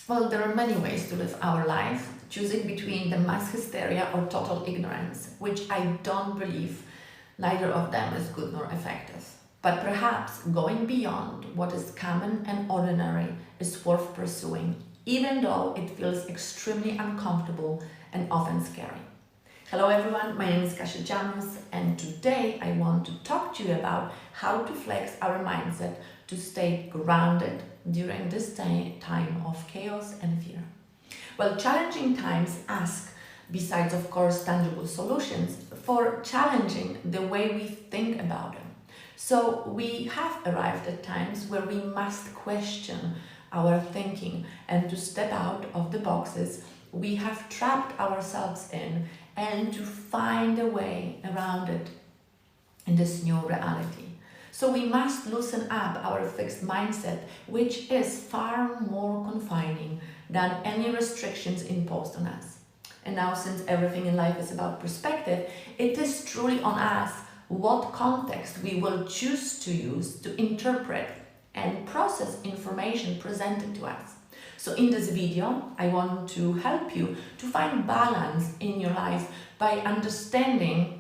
Well, there are many ways to live our life, choosing between the mass hysteria or total ignorance, which I don't believe neither of them is good nor effective. But perhaps going beyond what is common and ordinary is worth pursuing, even though it feels extremely uncomfortable and often scary. Hello everyone, my name is Kasia Janus, and today I want to talk to you about how to flex our mindset to stay grounded during this time of chaos and fear. Well, challenging times ask, besides of course tangible solutions, for challenging the way we think about them. So we have arrived at times where we must question our thinking and to step out of the boxes we have trapped ourselves in and to find a way around it in this new reality. So we must loosen up our fixed mindset, which is far more confining than any restrictions imposed on us. And now, since everything in life is about perspective, it is truly on us what context we will choose to use to interpret and process information presented to us. So in this video, I want to help you to find balance in your life by understanding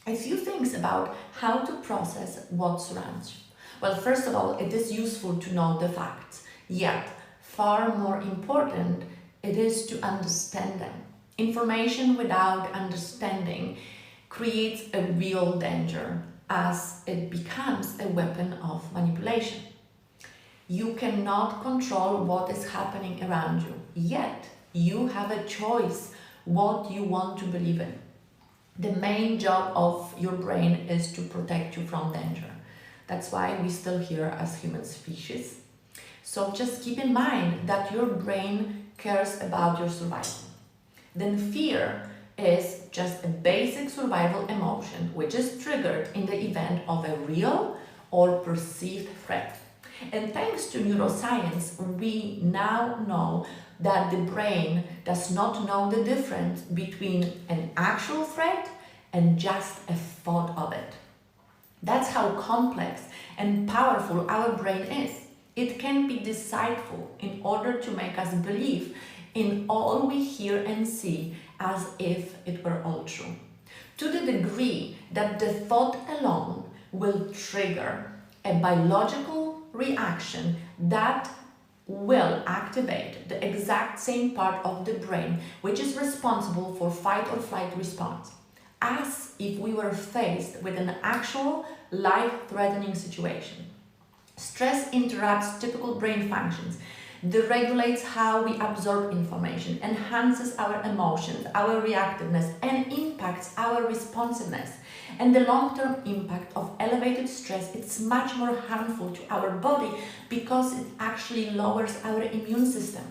a few things about how to process what surrounds you. Well, first of all, it is useful to know the facts, yet far more important it is to understand them. Information without understanding creates a real danger as it becomes a weapon of manipulation. You cannot control what is happening around you, yet you have a choice what you want to believe in. The main job of your brain is to protect you from danger. That's why we're still here as human species. So just keep in mind that your brain cares about your survival. Then fear is just a basic survival emotion which is triggered in the event of a real or perceived threat. And thanks to neuroscience, we now know that the brain does not know the difference between an actual threat and just a thought of it. That's how complex and powerful our brain is. It can be deceitful in order to make us believe in all we hear and see as if it were all true. To the degree that the thought alone will trigger a biological reaction that will activate the exact same part of the brain which is responsible for fight or flight response, as if we were faced with an actual life-threatening situation. Stress interrupts typical brain functions, deregulates how we absorb information, enhances our emotions, our reactiveness, and impacts our responsiveness. And the long-term impact of elevated stress is much more harmful to our body because it actually lowers our immune system.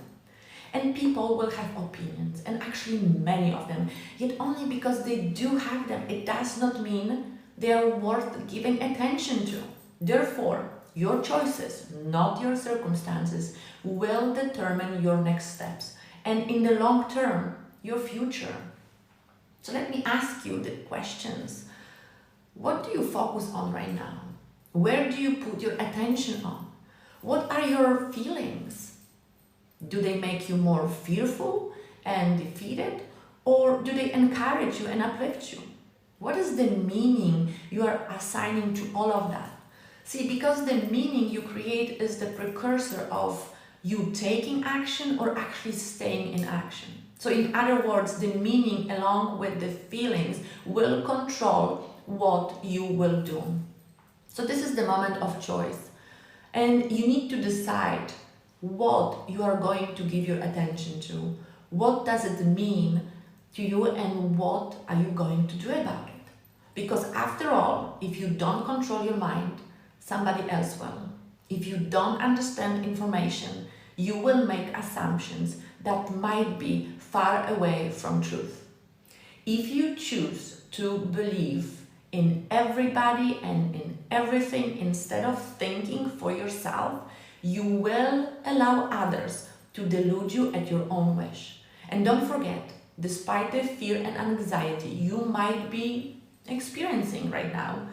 And people will have opinions, and actually many of them, yet only because they do have them, it does not mean they are worth giving attention to. Therefore, your choices, not your circumstances, will determine your next steps and in the long term, your future. So let me ask you the questions. What do you focus on right now? Where do you put your attention on? What are your feelings? Do they make you more fearful and defeated, or do they encourage you and uplift you? What is the meaning you are assigning to all of that? See, because the meaning you create is the precursor of you taking action or actually staying in action. So in other words, the meaning along with the feelings will control what you will do. So this is the moment of choice. And you need to decide what you are going to give your attention to. What does it mean to you and what are you going to do about it? Because after all, if you don't control your mind, somebody else will. If you don't understand information, you will make assumptions that might be far away from truth. If you choose to believe in everybody and in everything instead of thinking for yourself, you will allow others to delude you at your own wish. And don't forget, despite the fear and anxiety you might be experiencing right now,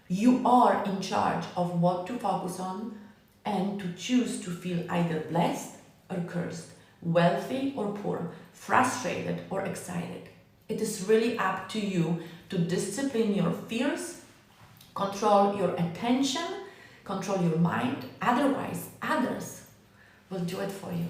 you are in charge of what to focus on and to choose to feel either blessed or cursed, wealthy or poor, frustrated or excited. It is really up to you to discipline your fears, control your attention, control your mind. Otherwise, others will do it for you.